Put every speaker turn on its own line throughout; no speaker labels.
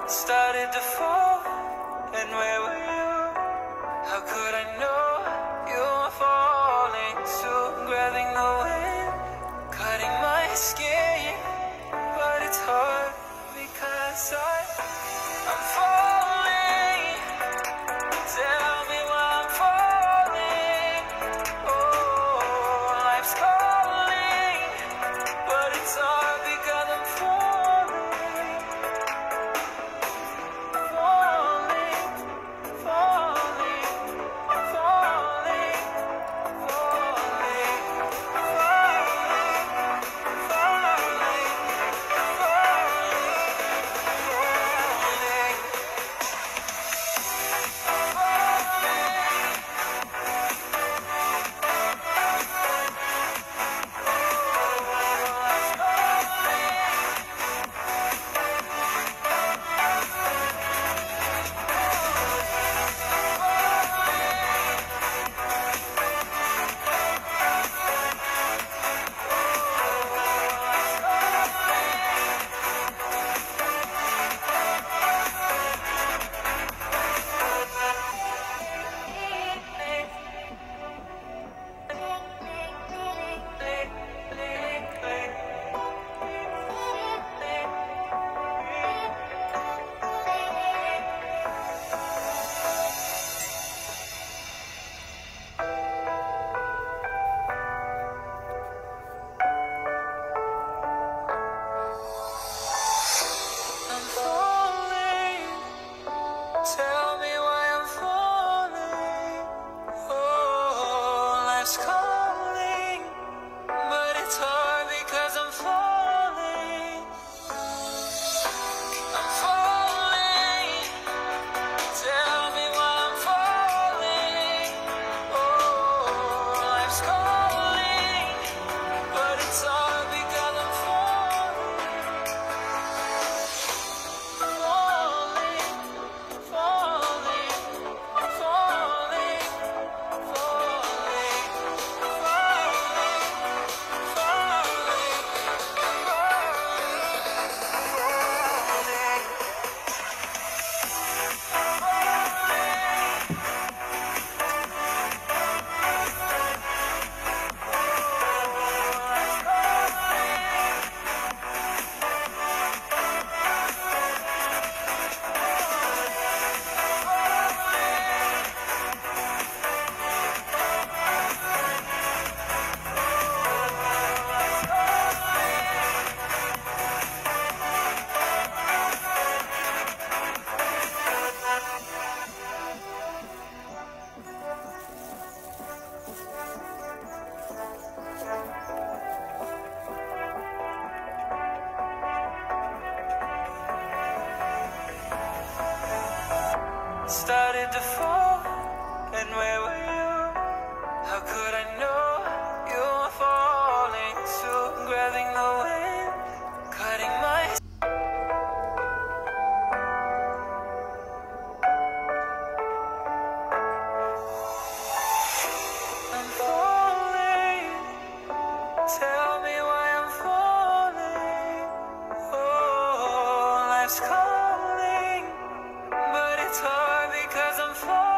Started to fall, and where were you? How could I know you were falling too? Grabbing the wind, cutting my skin, but it's hard because I'm falling. Tell me why I'm falling. Oh, life's calling, but it's hard because I'm falling. Falling, falling, falling, falling, falling, I'm falling. Tell me why I'm falling. Oh, life's calling, but it's hard because I'm falling. I'm falling. Tell me why I'm falling. Oh, life's calling, but it's hard because I'm falling. Falling, falling, falling, falling, started to fall, and where were you? How could I know you were falling too? Grabbing the wind, cutting my I'm falling. Tell me why I'm falling. Oh, life's calling, but it's hard because I'm falling.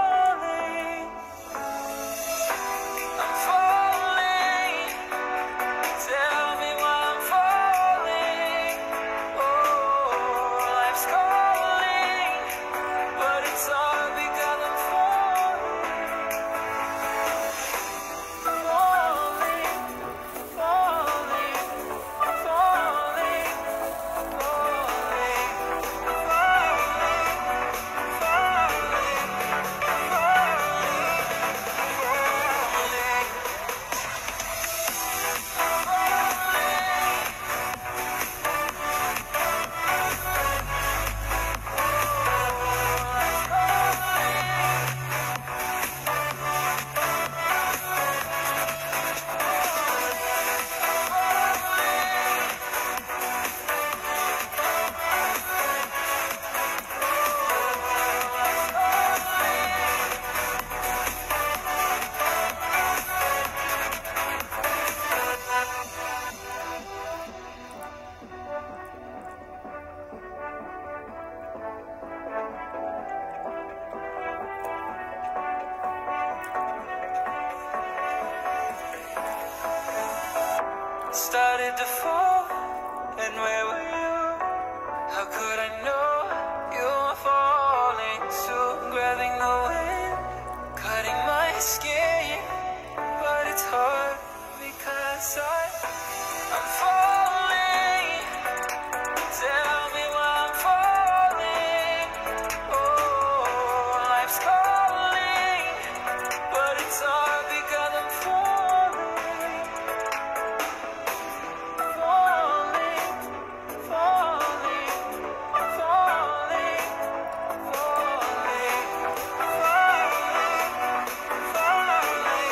started to fall, and where were you? How could I know you were falling too? Grabbing the wind, cutting my skin, but it's hard because I'm falling. Tell me why I'm falling. Oh, life's calling, but it's hard because I'm falling, falling, falling, falling, falling, falling, falling,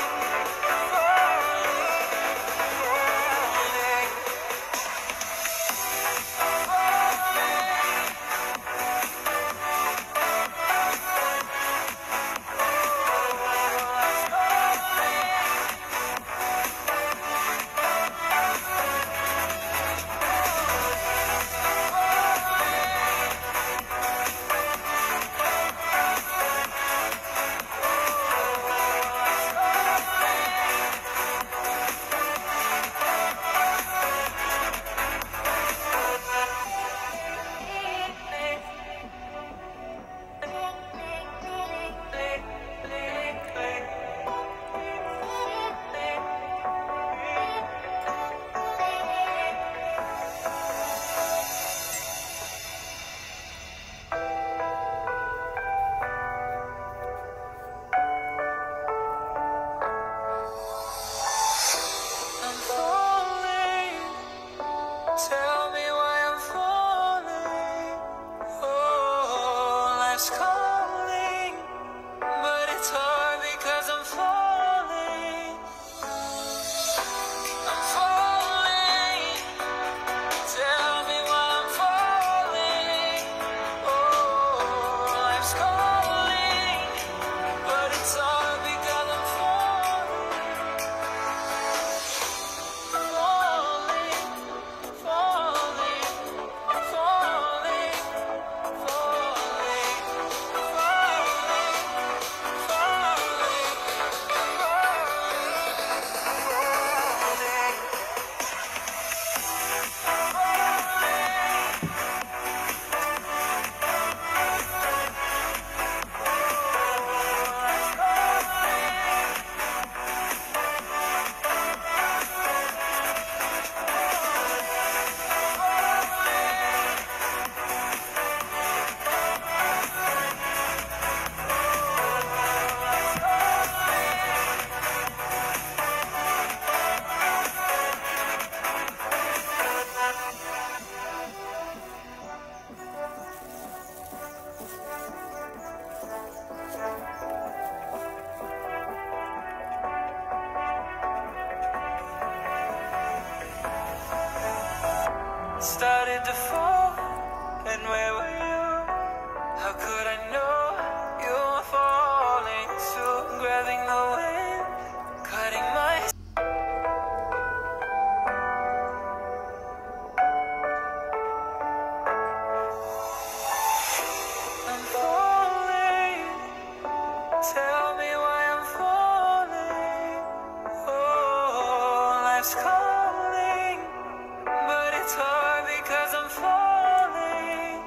I'm falling. Tell me why I'm falling. Oh, life's calling, but it's hard because I'm falling. I'm falling. Tell me why I'm falling. Oh, life's calling, but it's hard because I'm falling. Falling, falling, falling, falling, started to fall, and where were you? How could I know you were falling too? Grabbing the wind, cutting my I'm falling. Tell me why I'm falling. Oh, life's calling, but it's hard because I'm falling.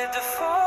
started to fall